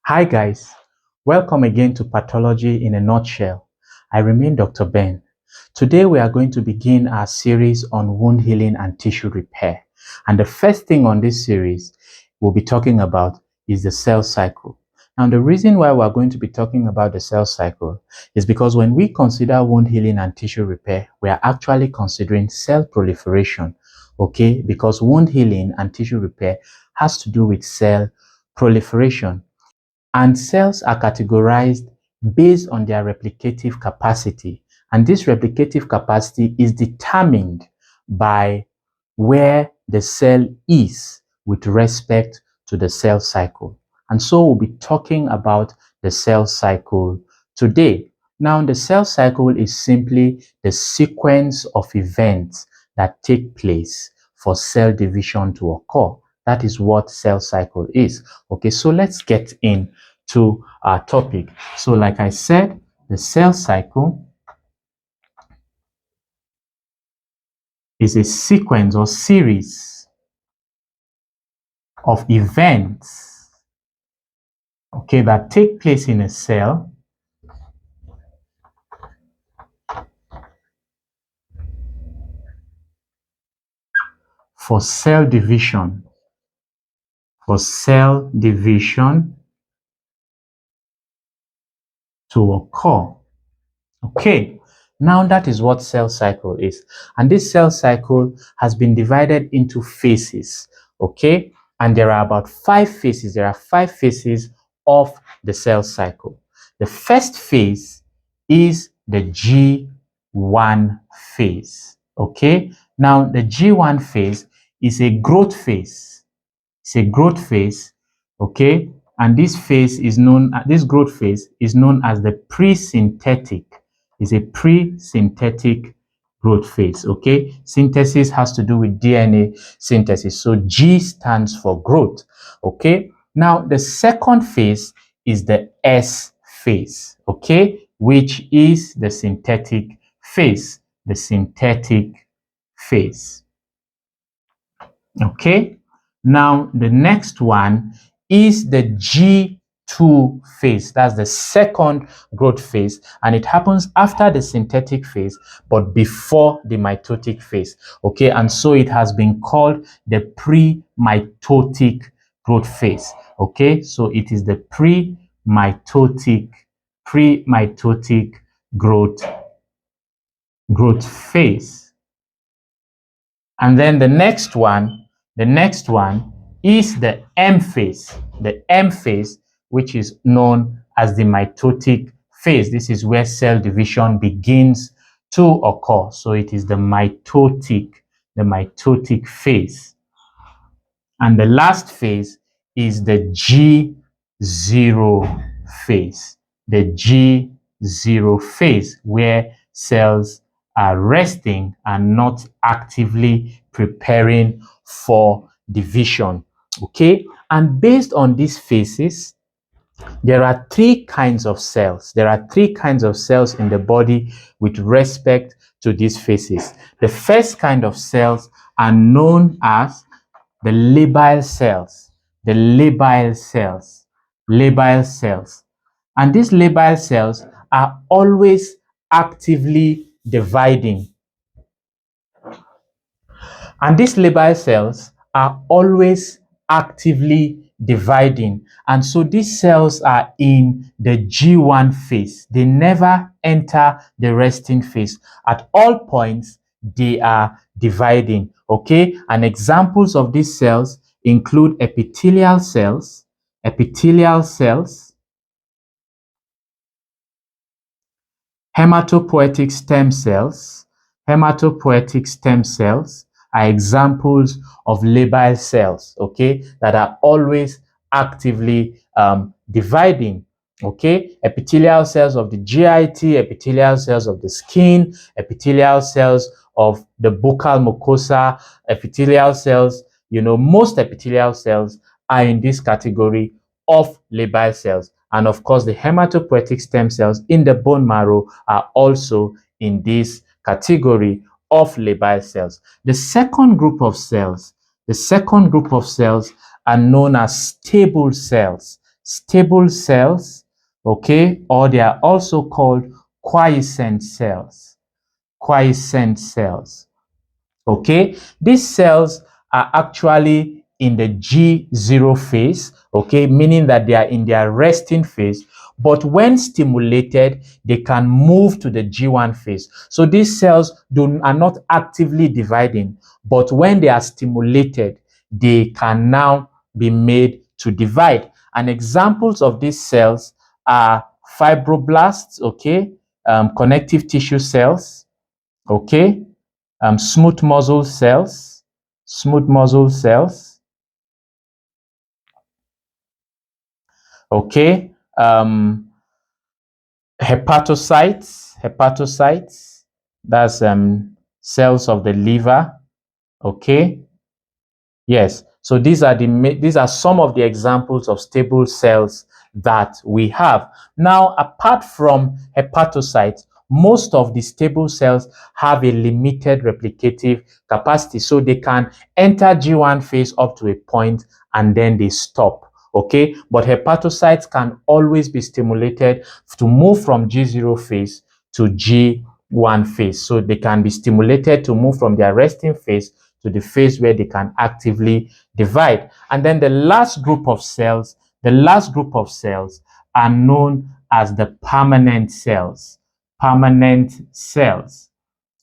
Hi guys, welcome again to Pathology in a Nutshell. I remain Dr. Ben. Today we are going to begin our series on wound healing and tissue repair. And the first thing on this series we'll be talking about is the cell cycle. Now the reason why we're going to be talking about the cell cycle is because when we consider wound healing and tissue repair, we are actually considering cell proliferation, okay? Because wound healing and tissue repair has to do with cell proliferation. And cells are categorized based on their replicative capacity. And this replicative capacity is determined by where the cell is with respect to the cell cycle. And so we'll be talking about the cell cycle today. Now, the cell cycle is simply the sequence of events that take place for cell division to occur. That is what cell cycle is. Okay, so let's get into our topic. So like I said, the cell cycle is a sequence or series of events, okay, that take place in a cell for cell division. To occur. Okay, now that is what cell cycle is. And this cell cycle has been divided into phases, okay? And there are about 5 phases. There are 5 phases of the cell cycle. The first phase is the G1 phase, okay? Now, the G1 phase is a growth phase. It's a growth phase, okay? And this growth phase is known as the pre-synthetic. It's a pre-synthetic growth phase, okay? Synthesis has to do with DNA synthesis. So G stands for growth, okay? Now, the second phase is the S phase, okay? Which is the synthetic phase, okay? Now, the next one is the G2 phase. That's the second growth phase, and it happens after the synthetic phase, but before the mitotic phase, okay? And so it has been called the pre-mitotic growth phase, okay? So it is the pre-mitotic growth phase. And then the next one is the M phase. The M phase, which is known as the mitotic phase. This is where cell division begins to occur. So it is the mitotic phase. And the last phase is the G0 phase. The G0 phase, where cells are resting and not actively preparing for division, okay? And based on these phases, there are 3 kinds of cells. There are 3 kinds of cells in the body with respect to these phases. The first kind of cells are known as the labile cells. And these labile cells are always actively dividing. And these labile cells are always actively dividing. And so these cells are in the G1 phase. They never enter the resting phase. At all points, they are dividing, okay? And examples of these cells include epithelial cells, hematopoietic stem cells. Hematopoietic stem cells are examples of labile cells, okay, that are always actively dividing, okay? Epithelial cells of the GIT, epithelial cells of the skin, epithelial cells of the buccal mucosa, epithelial cells, most epithelial cells are in this category of labile cells. And of course, the hematopoietic stem cells in the bone marrow are also in this category of labile cells. The second group of cells are known as stable cells. stable cells, okay, or they are also called quiescent cells. Quiescent cells. Okay, these cells are actually in the G0 phase, okay, meaning that they are in their resting phase, but when stimulated, they can move to the G1 phase. So these cells are not actively dividing, but when they are stimulated, they can now be made to divide. And examples of these cells are fibroblasts, okay, connective tissue cells, okay, smooth muscle cells, okay, hepatocytes, that's cells of the liver, okay. Yes, so these are some of the examples of stable cells that we have. Now, apart from hepatocytes, most of the stable cells have a limited replicative capacity, so they can enter G1 phase up to a point and then they stop. Okay, but hepatocytes can always be stimulated to move from G0 phase to G1 phase. So they can be stimulated to move from their resting phase to the phase where they can actively divide. And then the last group of cells are known as the permanent cells. Permanent cells.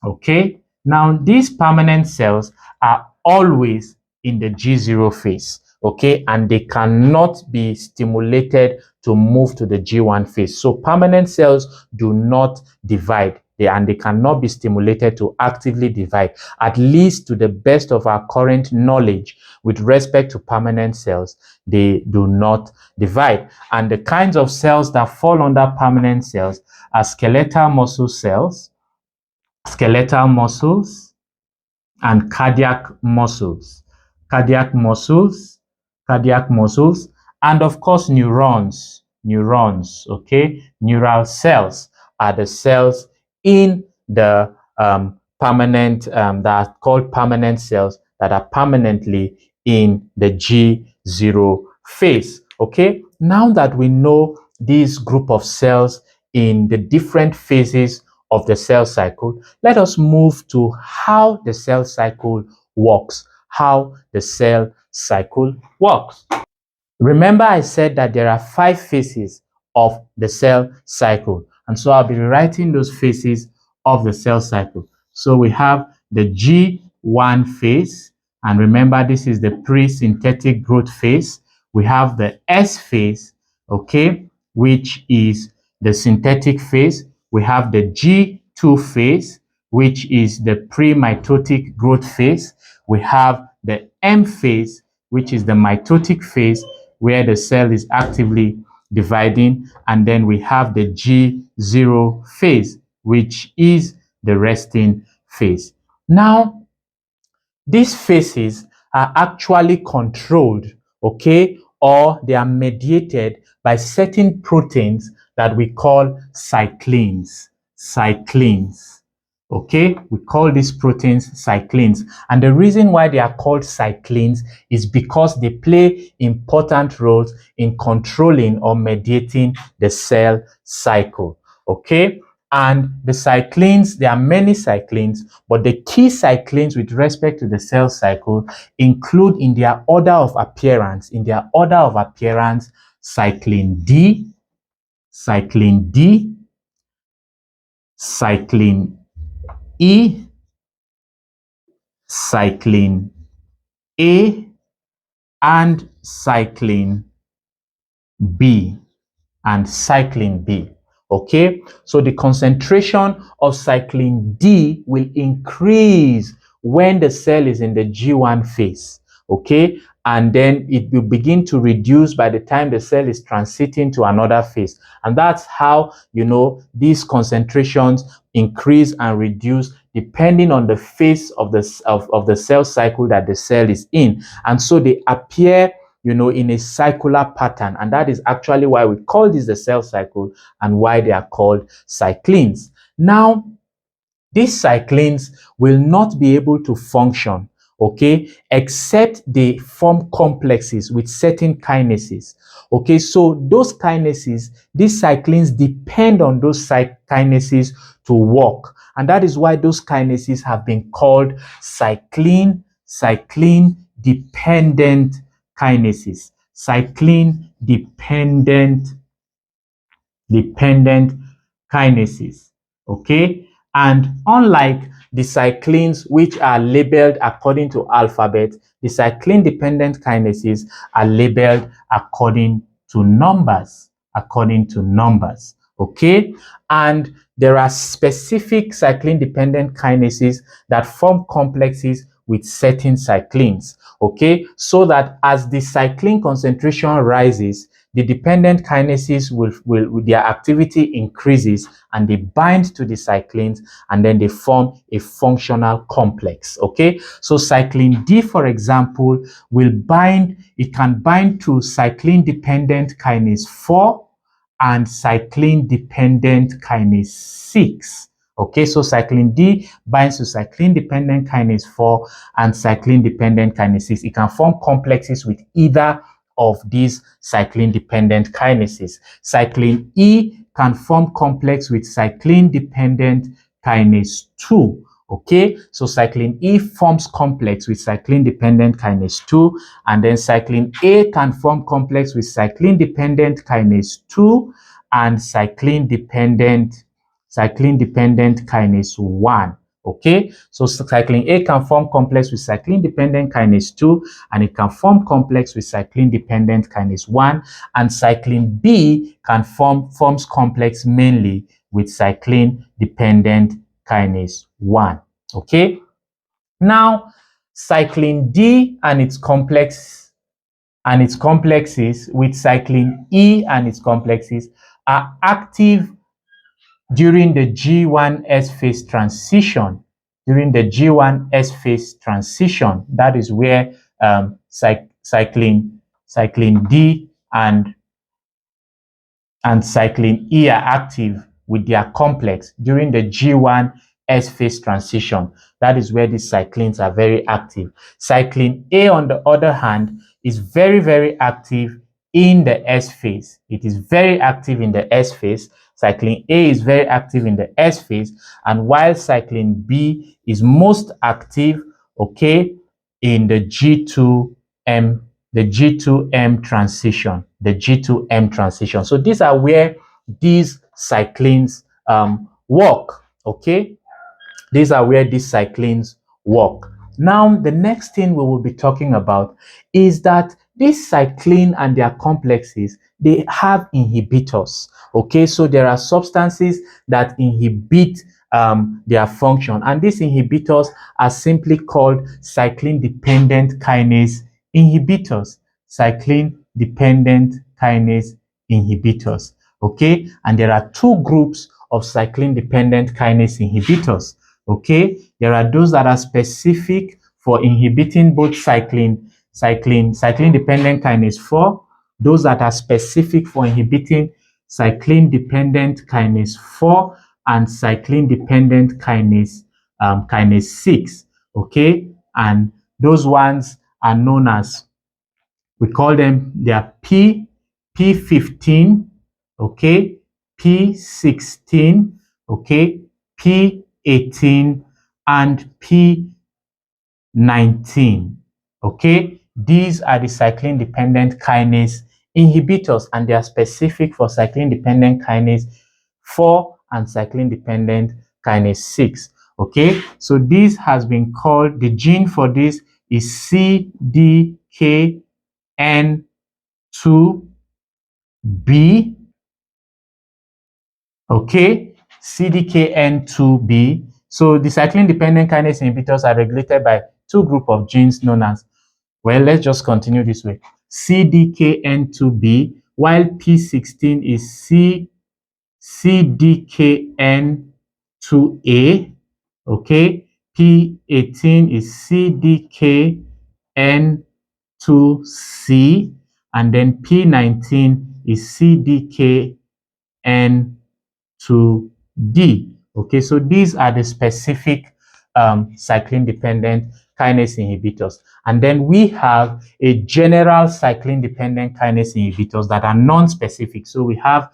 Okay. Now, these permanent cells are always in the G0 phase. Okay. And they cannot be stimulated to move to the G1 phase. So permanent cells do not divide. And they cannot be stimulated to actively divide, at least to the best of our current knowledge with respect to permanent cells. They do not divide. And the kinds of cells that fall under permanent cells are skeletal muscle cells, skeletal muscles, and cardiac muscles, and of course neurons, okay. Neural cells are the cells in the permanent, that are called permanent cells, that are permanently in the G0 phase, okay. Now that we know this group of cells in the different phases of the cell cycle, let us move to how the cell cycle works. Remember, I said that there are 5 phases of the cell cycle, and so I'll be rewriting those phases of the cell cycle. So we have the G1 phase, and remember, this is the pre-synthetic growth phase. We have the S phase, okay, which is the synthetic phase. We have the G2 phase, which is the pre-mitotic growth phase. We have the M phase, which is the mitotic phase, where the cell is actively dividing. And then we have the G0 phase, which is the resting phase. Now, these phases are actually controlled, okay, or they are mediated by certain proteins that we call cyclines. Okay, we call these proteins cyclines. And the reason why they are called cyclines is because they play important roles in controlling or mediating the cell cycle. Okay, and the cyclines, there are many cyclines, but the key cyclines with respect to the cell cycle include in their order of appearance, cyclin D, cyclin E, cyclin A, and cyclin B. Okay, so the concentration of cyclin D will increase when the cell is in the G1 phase, okay, and then it will begin to reduce by the time the cell is transiting to another phase. And that's how, these concentrations increase and reduce depending on the phase of the cell cycle that the cell is in. And so they appear in a circular pattern. And that is actually why we call this the cell cycle and why they are called cyclines. Now, these cyclines will not be able to function okay, except they form complexes with certain kinases. Okay, so those kinases, these cyclins depend on those kinases to work. And that is why those kinases have been called cyclin dependent kinases. Cyclin dependent kinases. Okay, and unlike the cyclins which are labeled according to alphabet, the cyclin dependent kinases are labeled according to numbers. Okay, and there are specific cyclin dependent kinases that form complexes with certain cyclins. Okay, so that as the cyclin concentration rises, the dependent kinases will their activity increases and they bind to the cyclins and then they form a functional complex. Okay, so cyclin D, for example, it can bind to cyclin dependent kinase 4 and cyclin dependent kinase 6. Okay, so cyclin D binds to cyclin dependent kinase 4 and cyclin dependent kinase 6. It can form complexes with either of these cyclin dependent kinases. Cyclin E can form complex with cyclin dependent kinase 2. Okay, so cyclin E forms complex with cyclin dependent kinase 2, and then cyclin A can form complex with cyclin dependent kinase 2 and cyclin dependent kinase 1. Okay, so cyclin A can form complex with cyclin dependent kinase 2 and it can form complex with cyclin dependent kinase 1, and cyclin B can forms complex mainly with cyclin dependent kinase 1. Okay, now cyclin D and its complexes with cyclin E and its complexes are active during the G1S phase transition. That is where cyclin D and cyclin E are active with their complex during the G1S phase transition. That is where these cyclins are very active. Cyclin A, on the other hand, is very, very active in the S phase. It is very active in the S phase. Cyclin A is very active in the S phase, and while cyclin B is most active, okay, in the G2M transition. So these are where these cyclins work. Okay, these are where these cyclins work. Now, the next thing we will be talking about is that these cyclin and their complexes, they have inhibitors. Okay, so there are substances that inhibit their function, and these inhibitors are simply called cyclin dependent kinase inhibitors. Okay, and there are two groups of cyclin dependent kinase inhibitors. Okay, there are those that are specific for inhibiting both cyclin dependent kinase 4, those that are specific for inhibiting cyclin dependent kinase 4 and cyclin dependent kinase 6. Okay, and those ones are known as, we call them, they are P15, okay, P16, okay, P18, and P19. Okay, these are the cyclin dependent kinase inhibitors, and they are specific for cyclin dependent kinase 4 and cyclin dependent kinase 6. Okay, so this has been called, the gene for this is CDKN2B. Okay, CDKN2B. So the cyclin dependent kinase inhibitors are regulated by two groups of genes known as, well, let's just continue this way. CDKN2B, while P16 is CDKN2A. Okay, P18 is CDKN2C, and then P19 is CDKN2D. Okay, so these are the specific cyclin dependent kinase inhibitors. And then we have a general cyclin-dependent kinase inhibitors that are non-specific. So we have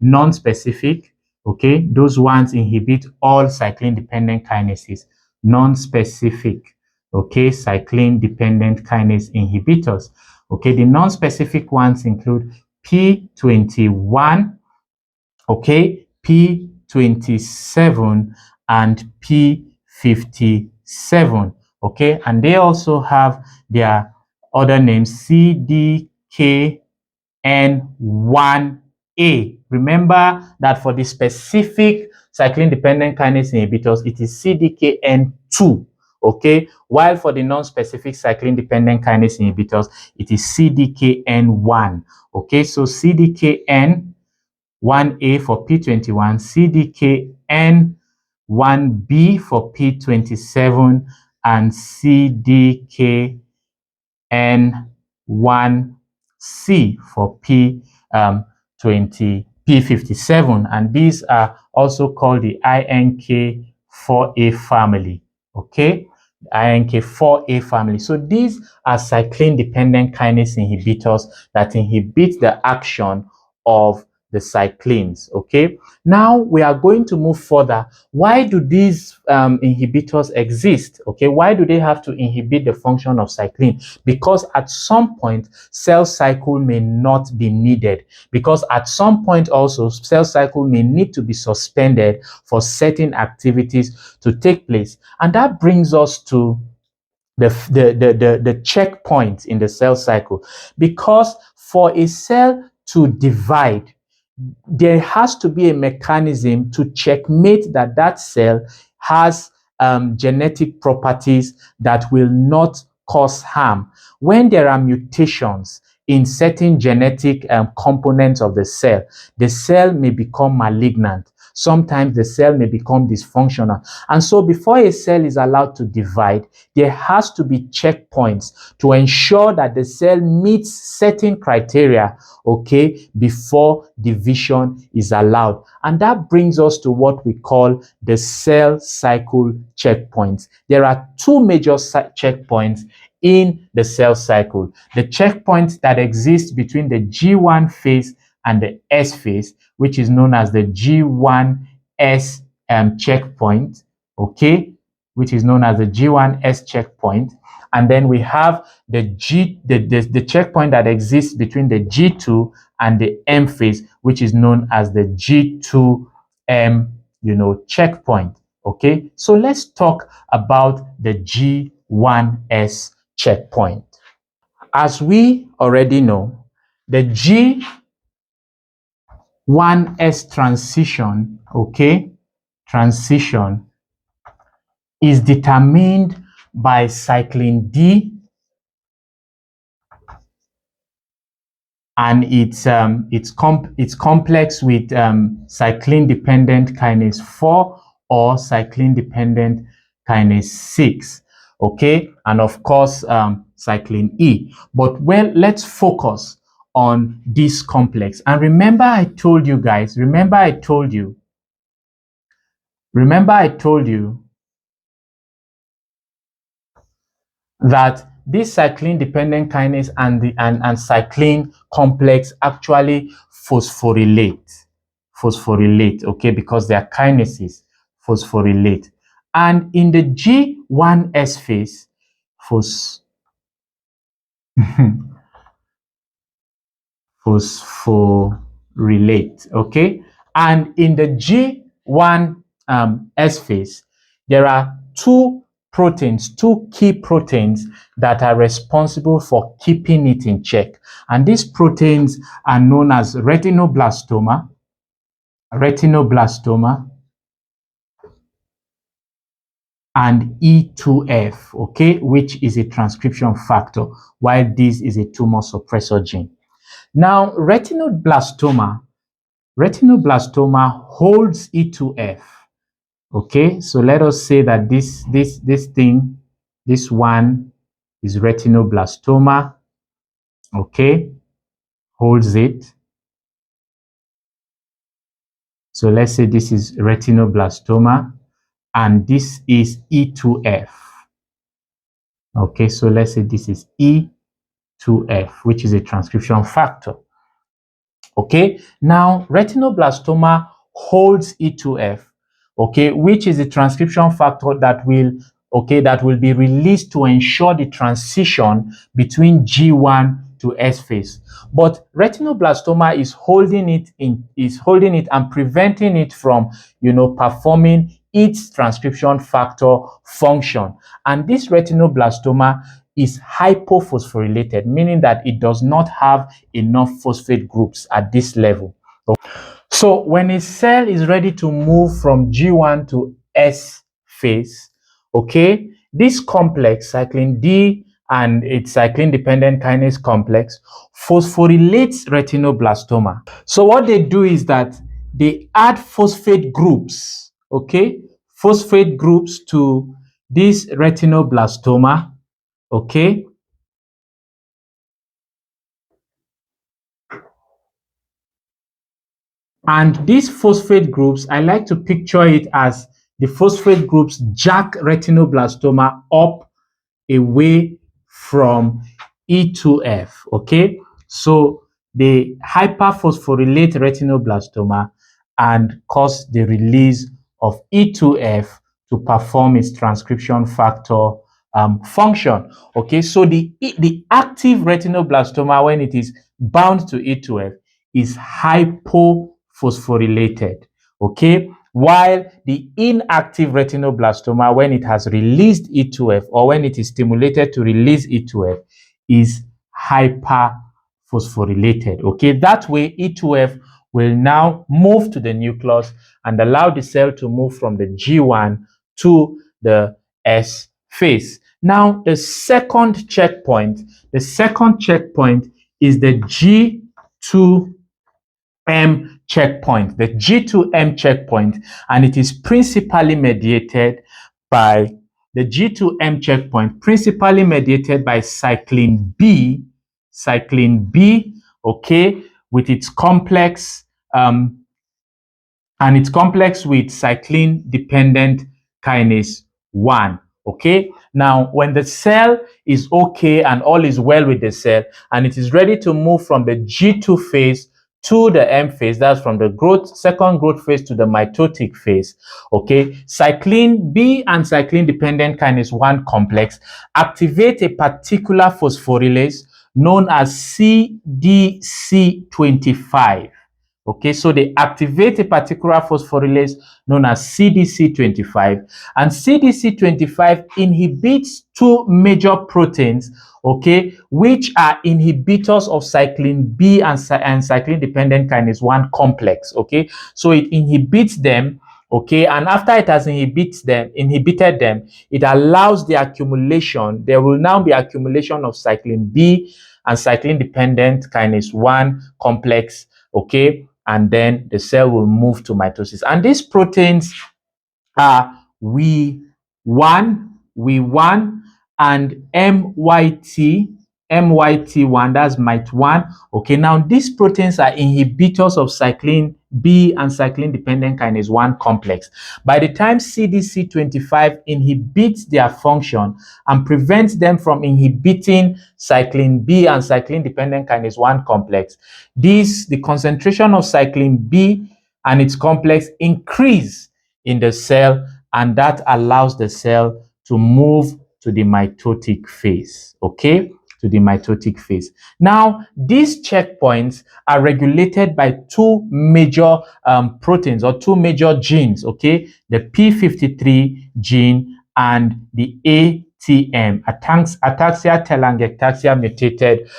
non-specific, okay? Those ones inhibit all cyclin-dependent kinases. Non-specific, okay? Cyclin-dependent kinase inhibitors. Okay, the non-specific ones include P21, okay, P27, and P57, okay, and they also have their other names, CDKN1A. Remember that for the specific cyclin-dependent kinase inhibitors, it is CDKN2. Okay, while for the non-specific cyclin-dependent kinase inhibitors, it is CDKN1. Okay, so CDKN1A for P21, CDKN1B for P27, and CDKN1C for P57, and these are also called the INK4A family. Okay, INK4A family. So these are cyclin-dependent kinase inhibitors that inhibit the action of the cyclins. Okay, now we are going to move further. Why do these inhibitors exist? Okay, why do they have to inhibit the function of cyclin? Because at some point cell cycle may not be needed, because at some point also cell cycle may need to be suspended for certain activities to take place. And that brings us to the checkpoint in the cell cycle, because for a cell to divide, there has to be a mechanism to checkmate that that cell has genetic properties that will not cause harm. When there are mutations in certain genetic components of the cell may become malignant. Sometimes the cell may become dysfunctional. And so before a cell is allowed to divide, there has to be checkpoints to ensure that the cell meets certain criteria, okay, before division is allowed. And that brings us to what we call the cell cycle checkpoints. There are two major checkpoints in the cell cycle. The checkpoints that exist between the G1 phase and the S phase, which is known as the G1S checkpoint, okay, which is known as the G1S checkpoint. And then we have the checkpoint that exists between the G2 and the M phase, which is known as the G2M, checkpoint. Okay, so let's talk about the G1S checkpoint. As we already know, the G1S transition, okay, transition is determined by cyclin D and it's complex with cyclin-dependent kinase 4 or cyclin-dependent kinase 6, okay, and of course cyclin E. But well, let's focus on this complex. And remember I told you that this cyclin-dependent kinase and cyclin complex actually phosphorylate, okay, because they are kinases, phosphorylate. And in the G1S phase, phosphorylate, okay? And in the G1S phase, there are two key proteins that are responsible for keeping it in check. And these proteins are known as retinoblastoma, and E2F, okay, which is a transcription factor, while this is a tumor suppressor gene. Now, retinoblastoma holds E2F. Okay, so let us say that this one is retinoblastoma. Okay, holds it. So let's say this is retinoblastoma and this is E2F. Okay, so let's say this is E2F, which is a transcription factor. Okay, now retinoblastoma holds E2F, okay, which is a transcription factor that will be released to ensure the transition between G1 to S phase. But retinoblastoma is holding it and preventing it from, performing its transcription factor function. And this retinoblastoma is hypophosphorylated, meaning that it does not have enough phosphate groups at this level. So when a cell is ready to move from G1 to S phase, okay, this complex, cyclin D and its cyclin-dependent kinase complex, phosphorylates retinoblastoma. So what they do is that they add phosphate groups, okay, phosphate groups to this retinoblastoma, okay, and these phosphate groups, I like to picture it as the phosphate groups jack retinoblastoma up away from E2F, okay? So they hyperphosphorylate retinoblastoma and cause the release of E2F to perform its transcription factor function, okay? So the active retinoblastoma, when it is bound to E2F, is hypophosphorylated, okay? While the inactive retinoblastoma, when it has released E2F or when it is stimulated to release E2F, is hyperphosphorylated, okay? That way, E2F will now move to the nucleus and allow the cell to move from the G1 to the S phase. Now, the second checkpoint is the G2 M checkpoint, the G2M checkpoint, and it is principally mediated by the G2M checkpoint, principally mediated by cyclin B, okay, with its complex and it's complex with cyclin-dependent kinase 1. Okay, now when the cell is okay and all is well with the cell and it is ready to move from the G2 phase to the M phase, that's from the second growth phase to the mitotic phase, okay, cyclin B and cyclin-dependent kinase 1 complex activate a particular phosphorylase known as CDC25. Okay, so they activate a particular phosphorylase known as CDC25, and CDC25 inhibits two major proteins, okay, which are inhibitors of cyclin B and cyclin-dependent kinase 1 complex, okay. So it inhibits them, okay, and after it has inhibited them, it allows the accumulation. There will now be accumulation of cyclin B and cyclin-dependent kinase 1 complex, okay, and then the cell will move to mitosis. And these proteins are WE1 and MYT1, that's MYT1. Okay, now these proteins are inhibitors of cyclin B and cyclin-dependent kinase 1 complex. By the time CDC25 inhibits their function and prevents them from inhibiting cyclin B and cyclin-dependent kinase 1 complex, the concentration of cyclin B and its complex increase in the cell, and that allows the cell to move to the mitotic phase, okay, to the mitotic phase. Now, these checkpoints are regulated by two major proteins or two major genes, okay, the P53 gene and the ATM, ataxia telangiectasia mutated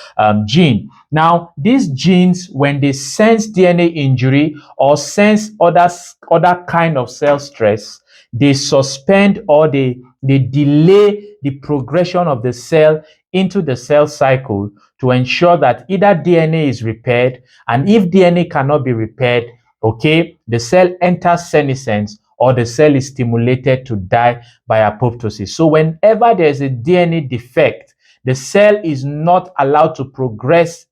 gene. Now, these genes, when they sense DNA injury or sense other kind of cell stress, they suspend or they delay the progression of the cell into the cell cycle to ensure that either DNA is repaired, and if DNA cannot be repaired, okay, the cell enters senescence or the cell is stimulated to die by apoptosis. So whenever there is a DNA defect, the cell is not allowed to progress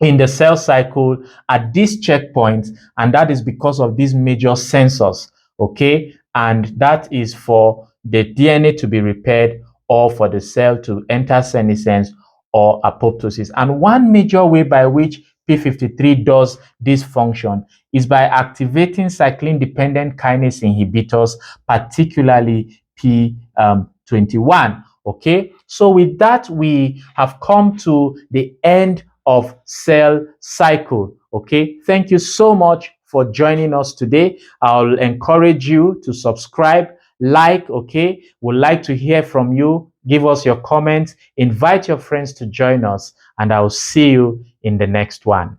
in the cell cycle at this checkpoint, and that is because of these major sensors, okay, and that is for the DNA to be repaired or for the cell to enter senescence or apoptosis. And one major way by which p53 does this function is by activating cyclin-dependent kinase inhibitors, particularly P21. Okay, so with that, we have come to the end of cell cycle. Okay, thank you so much for joining us today. I'll encourage you to subscribe, like, okay, would like to hear from you. Give us your comments, invite your friends to join us, and I'll see you in the next one.